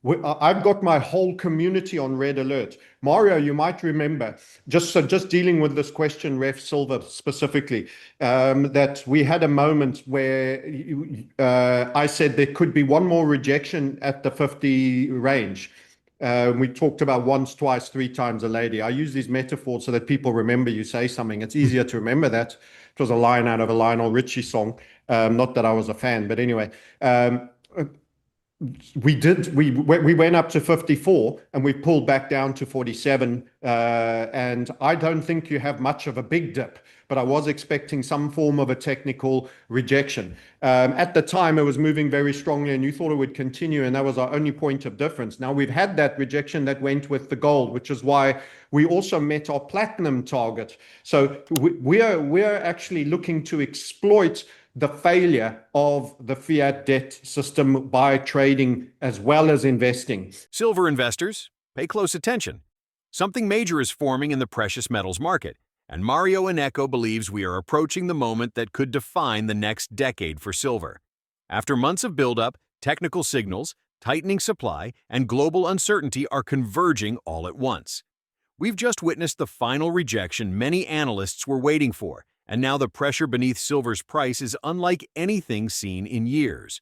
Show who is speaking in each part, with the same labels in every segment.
Speaker 1: I've got my whole community on red alert. Mario, you might remember, just dealing with this question, Ref Silver specifically, that we had a moment where I said there could be one more rejection at the 50 range. We talked about once, twice, three times a lady. I use these metaphors so that people remember you say something. It's easier to remember that. It was a line out of a Lionel Richie song. Not that I was a fan, but anyway. We went up to 54 and we pulled back down to 47. And I don't think you have much of a big dip, but I was expecting some form of a technical rejection. At the time, it was moving very strongly and you thought it would continue, and that was our only point of difference. Now we've had that rejection that went with the gold, which is why we also met our platinum target. So we're actually looking to exploit the failure of the fiat debt system by trading as well as investing.
Speaker 2: Silver investors, pay close attention. Something major is forming in the precious metals market, and Mario Inneco believes we are approaching the moment that could define the next decade for silver. After months of buildup, technical signals, tightening supply, and global uncertainty are converging all at once. We've just witnessed the final rejection many analysts were waiting for, and now the pressure beneath silver's price is unlike anything seen in years.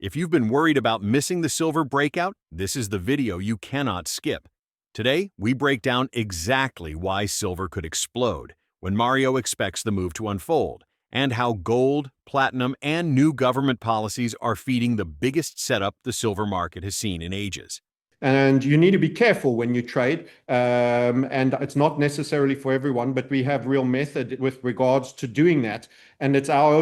Speaker 2: If you've been worried about missing the silver breakout, this is the video you cannot skip. Today, we break down exactly why silver could explode, when Mario expects the move to unfold, and how gold, platinum, and new government policies are feeding the biggest setup the silver market has seen in ages.
Speaker 1: And you need to be careful when you trade. And it's not necessarily for everyone, but we have real method with regards to doing that. And it's our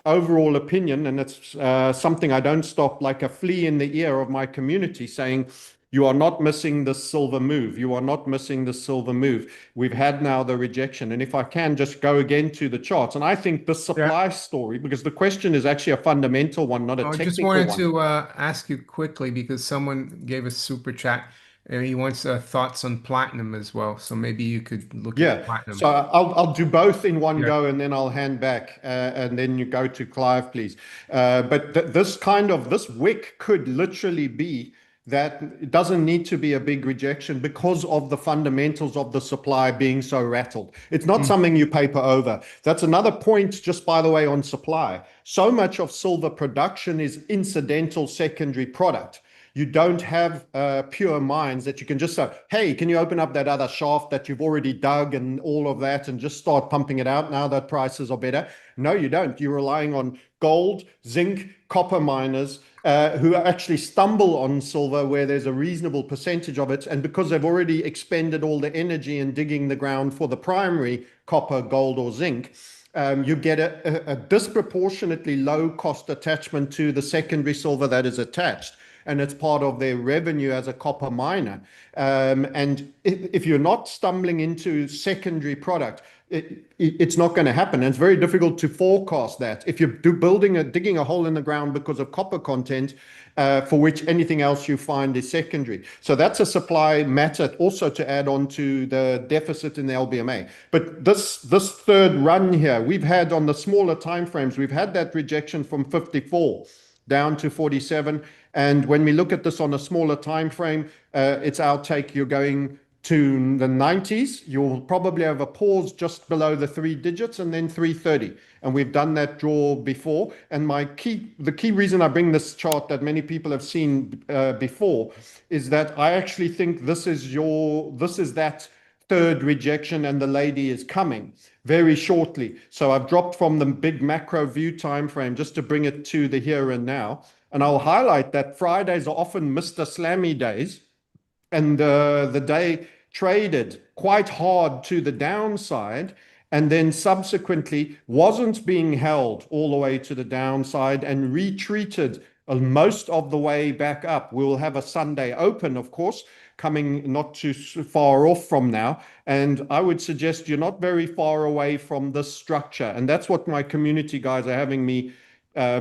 Speaker 1: overall opinion. And it's something I don't stop like a flea in the ear of my community saying, you are not missing the silver move. You are not missing the silver move. We've had now the rejection. And if I can just go again to the charts, and I think the supply story, because the question is actually a fundamental one, not a technical one.
Speaker 3: I just wanted to ask you quickly, because someone gave a super chat and he wants thoughts on platinum as well. So maybe you could look at platinum.
Speaker 1: So I'll do both in one go and then I'll hand back and then you go to Clive, please. But this wick could literally be that it doesn't need to be a big rejection because of the fundamentals of the supply being so rattled. It's not something you paper over. That's another point, just by the way, on supply. So much of silver production is incidental secondary product. You don't have pure mines that you can just say, hey, can you open up that other shaft that you've already dug and all of that and just start pumping it out now that prices are better? No, you don't. You're relying on gold, zinc, copper miners who actually stumble on silver where there's a reasonable percentage of it. And because they've already expended all the energy in digging the ground for the primary copper, gold, or zinc, you get a disproportionately low cost attachment to the secondary silver that is attached. And it's part of their revenue as a copper miner. And if you're not stumbling into secondary product, it's not going to happen. And it's very difficult to forecast that. If you're digging a hole in the ground because of copper content, for which anything else you find is secondary. So that's a supply matter also to add on to the deficit in the LBMA. But this third run here, we've had on the smaller timeframes, we've had that rejection from 54 down to 47. And when we look at this on a smaller time frame, it's our take, you're going to the 90s. You'll probably have a pause just below the 3 digits and then 330. And we've done that draw before. And the key reason I bring this chart that many people have seen before is that I actually think this is that third rejection and the lady is coming very shortly. So I've dropped from the big macro view time frame just to bring it to the here and now. And I'll highlight that Fridays are often Mr. Slammy days, and the day traded quite hard to the downside and then subsequently wasn't being held all the way to the downside and retreated most of the way back up. We'll have a Sunday open, of course, coming not too far off from now. And I would suggest you're not very far away from this structure. And that's what my community guys are having me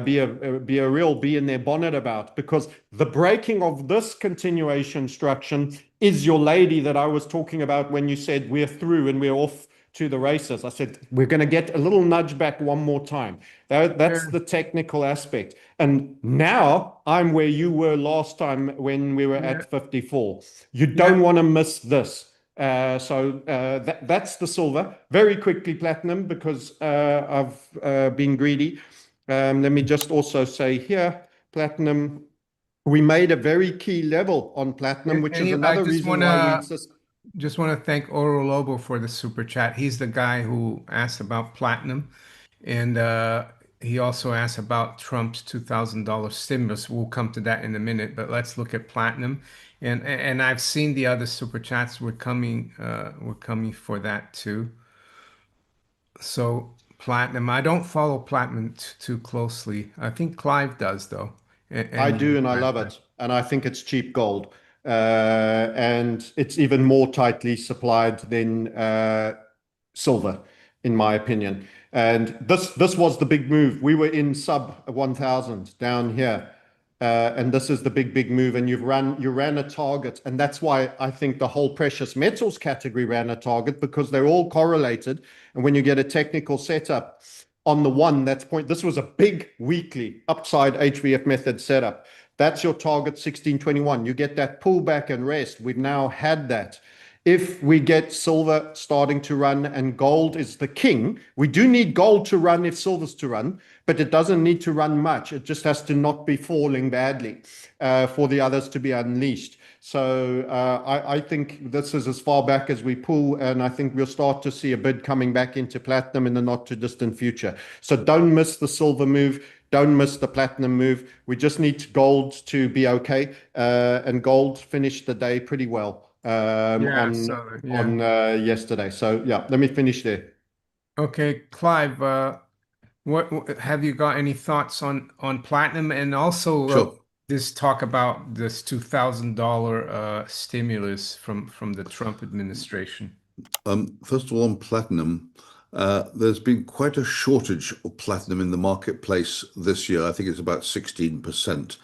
Speaker 1: be a real bee in their bonnet about, because the breaking of this continuation structure is your lady that I was talking about when you said we're through and we're off to the races. I said, we're going to get a little nudge back one more time. That's the technical aspect. And now I'm where you were last time when we were at 54. You don't want to miss this. That's the silver. Very quickly, platinum, because I've been greedy. Let me just also say here, platinum, we made a very key level on platinum, which is
Speaker 3: I
Speaker 1: another
Speaker 3: just
Speaker 1: reason
Speaker 3: want
Speaker 1: why we
Speaker 3: to
Speaker 1: insist.
Speaker 3: just want to thank Oro Lobo for the super chat. He's the guy who asked about platinum, and he also asked about Trump's $2,000 stimulus. We'll come to that in a minute, but let's look at platinum. And I've seen the other super chats were coming for that too. So platinum, I don't follow platinum too closely. I think Clive does though.
Speaker 1: I
Speaker 3: And
Speaker 1: do, and I love it. And I think it's cheap gold. And it's even more tightly supplied than silver, in my opinion. And this was the big move. We were in sub 1,000 down here. And this is the big move. And you ran a target. And that's why I think the whole precious metals category ran a target, because they're all correlated. And when you get a technical setup on the one, this was a big weekly upside HVF method setup. That's your target 1621. You get that pullback and rest. We've now had that. If we get silver starting to run and gold is the king, we do need gold to run if silver's to run, but it doesn't need to run much. It just has to not be falling badly for the others to be unleashed. So I think this is as far back as we pull, and I think we'll start to see a bid coming back into platinum in the not too distant future. So don't miss the silver move. Don't miss the platinum move. We just need gold to be okay, and gold finished the day pretty well on yesterday. So yeah, let me finish there.
Speaker 3: Okay, Clive, what have you got any thoughts on platinum, and also
Speaker 4: Sure.
Speaker 3: this talk about this $2,000 stimulus from the Trump administration?
Speaker 4: First of all, on platinum, there's been quite a shortage of platinum in the marketplace this year. I think it's about 16%,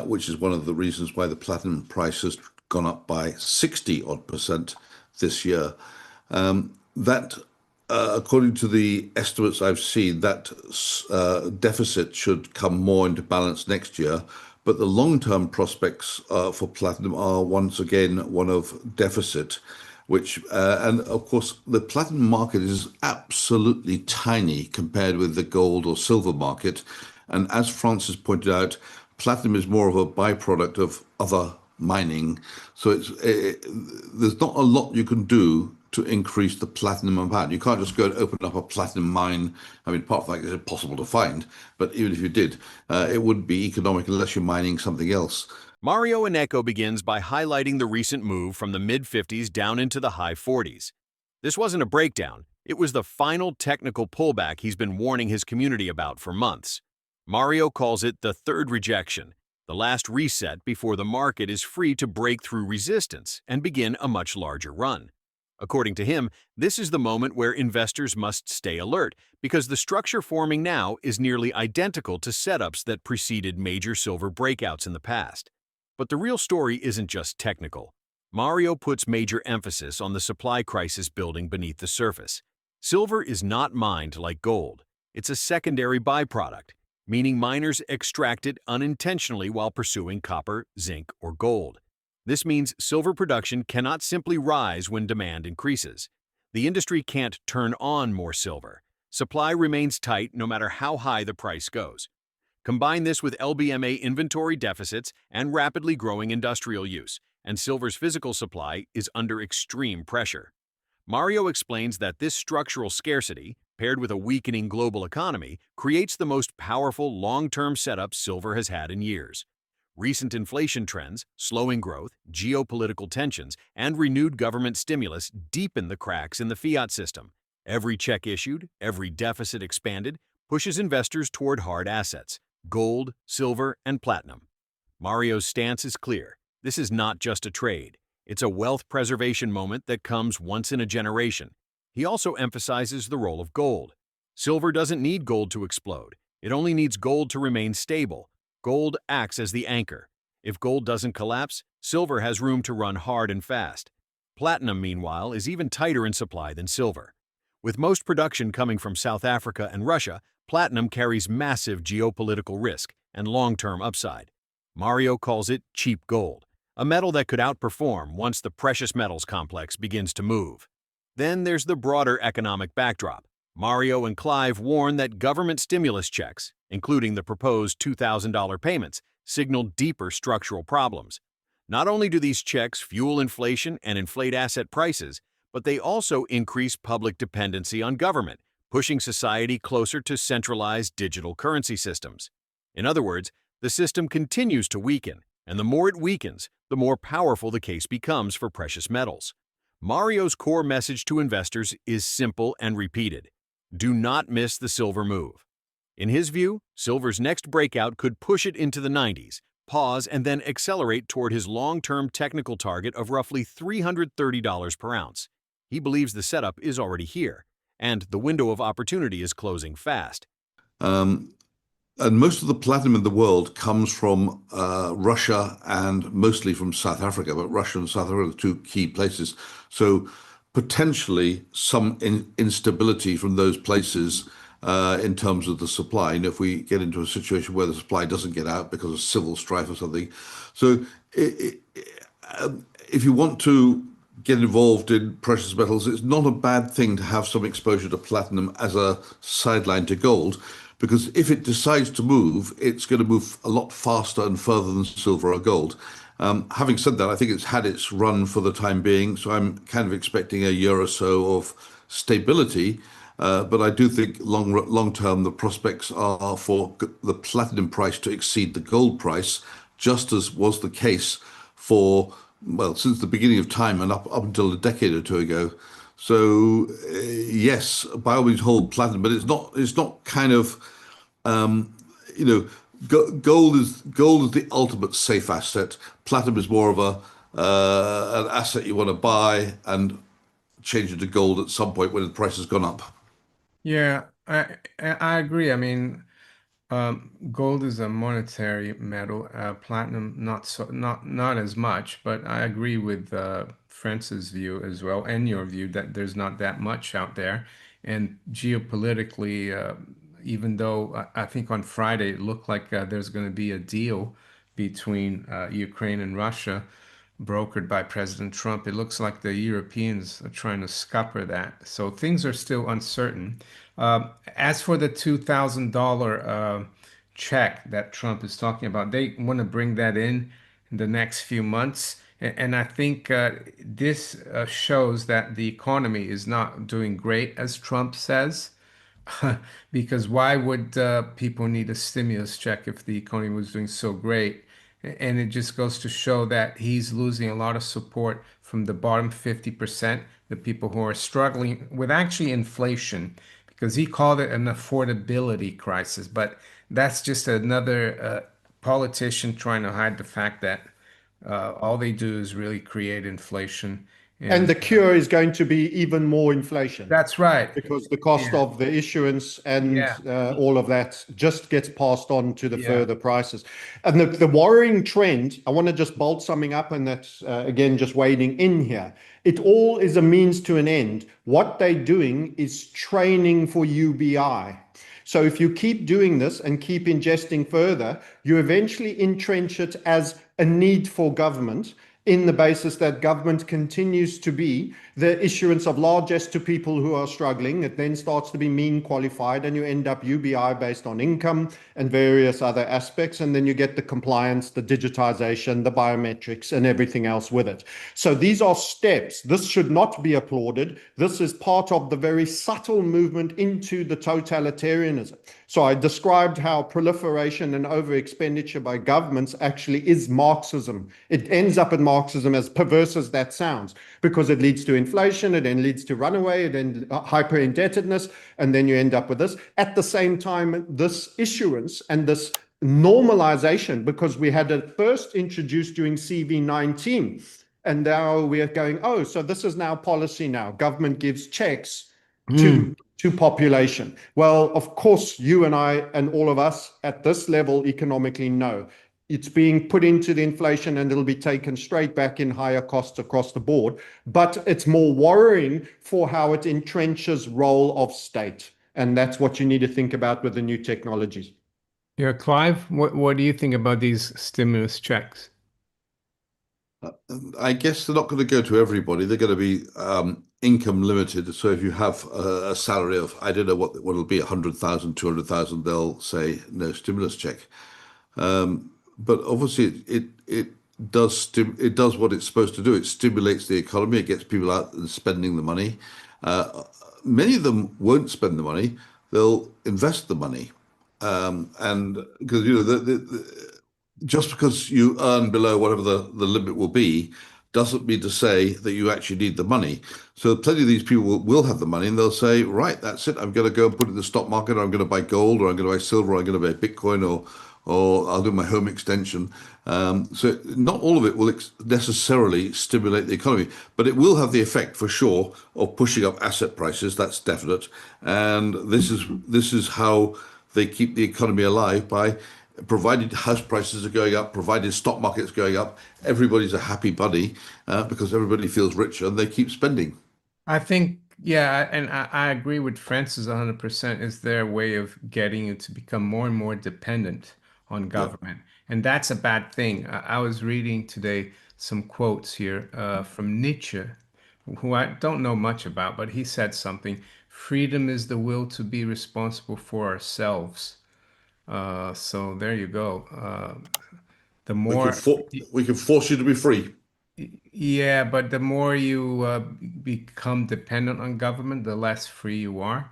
Speaker 4: which is one of the reasons why the platinum price has gone up by 60 odd percent this year. According to the estimates I've seen, that deficit should come more into balance next year. But the long-term prospects for platinum are once again one of deficit, and of course the platinum market is absolutely tiny compared with the gold or silver market. And as Francis pointed out, platinum is more of a byproduct of other mining. So there's not a lot you can do to increase the platinum amount. You can't just go and open up a platinum mine. I mean, apart from that, it's impossible to find. But even if you did, it wouldn't be economic unless you're mining something else.
Speaker 2: Mario Inneco begins by highlighting the recent move from the mid-50s down into the high 40s. This wasn't a breakdown. It was the final technical pullback he's been warning his community about for months. Mario calls it the third rejection, the last reset before the market is free to break through resistance and begin a much larger run. According to him, this is the moment where investors must stay alert, because the structure forming now is nearly identical to setups that preceded major silver breakouts in the past. But the real story isn't just technical. Mario puts major emphasis on the supply crisis building beneath the surface. Silver is not mined like gold. It's a secondary byproduct, meaning miners extract it unintentionally while pursuing copper, zinc, or gold. This means silver production cannot simply rise when demand increases. The industry can't turn on more silver. Supply remains tight no matter how high the price goes. Combine this with LBMA inventory deficits and rapidly growing industrial use, and silver's physical supply is under extreme pressure. Mario explains that this structural scarcity, paired with a weakening global economy, creates the most powerful long-term setup silver has had in years. Recent inflation trends, slowing growth, geopolitical tensions, and renewed government stimulus deepen the cracks in the fiat system. Every check issued, every deficit expanded, pushes investors toward hard assets: gold, silver, and platinum. Mario's stance is clear. This is not just a trade. It's a wealth preservation moment that comes once in a generation. He also emphasizes the role of gold. Silver doesn't need gold to explode. It only needs gold to remain stable. Gold acts as the anchor. If gold doesn't collapse, silver has room to run hard and fast. Platinum, meanwhile, is even tighter in supply than silver. With most production coming from South Africa and Russia, platinum carries massive geopolitical risk and long-term upside. Mario calls it cheap gold, a metal that could outperform once the precious metals complex begins to move. Then there's the broader economic backdrop. Mario and Clive warn that government stimulus checks, including the proposed $2,000 payments, signal deeper structural problems. Not only do these checks fuel inflation and inflate asset prices, but they also increase public dependency on government, pushing society closer to centralized digital currency systems. In other words, the system continues to weaken, and the more it weakens, the more powerful the case becomes for precious metals. Mario's core message to investors is simple and repeated. Do not miss the silver move. In his view, silver's next breakout could push it into the 90s, pause, and then accelerate toward his long-term technical target of roughly $330 per ounce. He believes the setup is already here, and the window of opportunity is closing fast.
Speaker 4: And most of the platinum in the world comes from Russia and mostly from South Africa, but Russia and South Africa are the two key places. So potentially some instability from those places in terms of the supply. And if we get into a situation where the supply doesn't get out because of civil strife or something. So if you want to get involved in precious metals, it's not a bad thing to have some exposure to platinum as a sideline to gold, because if it decides to move, it's going to move a lot faster and further than silver or gold. Having said that, I think it's had its run for the time being, so I'm kind of expecting a year or so of stability. But I do think long term, the prospects are for the platinum price to exceed the gold price, just as was the case for, well, since the beginning of time and up until a decade or two ago. So yes, by all means hold platinum, but it's not kind of gold is the ultimate safe asset. Platinum is more of an asset you want to buy and change it to gold at some point when the price has gone up.
Speaker 3: Yeah, I agree. I mean, gold is a monetary metal. Platinum, not as much. But I agree with France's view as well, and your view that there's not that much out there. And geopolitically, even though I think on Friday it looked like there's going to be a deal between Ukraine and Russia, brokered by President Trump, it looks like the Europeans are trying to scupper that. So things are still uncertain. As for the $2,000 check that Trump is talking about, they want to bring that in the next few months. And I think this shows that the economy is not doing great, as Trump says. Because why would people need a stimulus check if the economy was doing so great? And it just goes to show that he's losing a lot of support from the bottom 50%, the people who are struggling with actually inflation, because he called it an affordability crisis. But that's just another politician trying to hide the fact that all they do is really create inflation.
Speaker 1: And the cure is going to be even more inflation.
Speaker 3: That's right.
Speaker 1: Because the cost of the issuance and all of that just gets passed on to the further prices. And the worrying trend, I want to just bolt something up, and that's, again, just wading in here. It all is a means to an end. What they're doing is training for UBI. So if you keep doing this and keep ingesting further, you eventually entrench it as a need for government, in the basis that government continues to be the issuance of largesse to people who are struggling. It then starts to be mean qualified, and you end up UBI based on income and various other aspects. And then you get the compliance, the digitization, the biometrics, and everything else with it. So these are steps. This should not be applauded. This is part of the very subtle movement into the totalitarianism. So I described how proliferation and over expenditure by governments actually is Marxism. It ends up in Marxism, as perverse as that sounds, because it leads to inflation, it then leads to runaway, it then hyper indebtedness, and then you end up with this. At the same time, this issuance and this normalization, because we had it first introduced during CV19, and now we are going, oh, so this is now policy now. Government gives checks to population. Well, of course, you and I and all of us at this level economically know it's being put into the inflation and it'll be taken straight back in higher costs across the board. But it's more worrying for how it entrenches role of state. And that's what you need to think about with the new technologies.
Speaker 3: Yeah, Clive, what do you think about these stimulus checks?
Speaker 4: I guess they're not going to go to everybody. They're going to be income limited. So if you have a salary of, I don't know what it'll be, 100,000, 200,000, they'll say no stimulus check. But obviously, it does what it's supposed to do. It stimulates the economy. It gets people out and spending the money. Many of them won't spend the money. They'll invest the money, and because just because you earn below whatever the limit will be doesn't mean to say that you actually need the money. So plenty of these people will have the money and they'll say, right, that's it. I'm going to go and put it in the stock market, or I'm going to buy gold, or I'm going to buy silver, or I'm going to buy Bitcoin, or I'll do my home extension. So not all of it will necessarily stimulate the economy, but it will have the effect for sure of pushing up asset prices. That's definite. And this is how they keep the economy alive, by provided house prices are going up, provided stock market's going up, everybody's a happy bunny because everybody feels richer and they keep spending.
Speaker 3: I think, yeah, and I agree with Francis 100%. Is their way of getting you to become more and more dependent on
Speaker 4: Yeah.
Speaker 3: government. And that's a bad thing. I was reading today some quotes here from Nietzsche, who I don't know much about, but he said something. Freedom is the will to be responsible for ourselves. So there you go. The
Speaker 4: We can
Speaker 3: more,
Speaker 4: for, we can force you to be free.
Speaker 3: yeah, but the more you become dependent on government, the less free you are.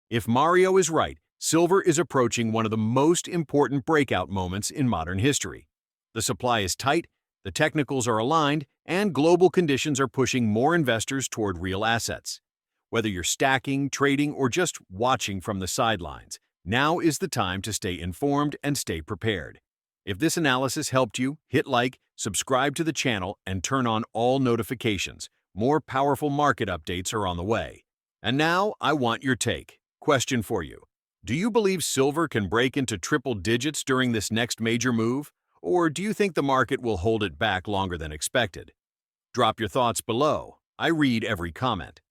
Speaker 2: If Mario is right, silver is approaching one of the most important breakout moments in modern history. The supply is tight, the technicals are aligned, and global conditions are pushing more investors toward real assets. Whether you're stacking, trading, or just watching from the sidelines, now is the time to stay informed and stay prepared. If this analysis helped you, hit like, subscribe to the channel, and turn on all notifications. More powerful market updates are on the way. And now, I want your take. Question for you. Do you believe silver can break into triple digits during this next major move? Or do you think the market will hold it back longer than expected? Drop your thoughts below. I read every comment.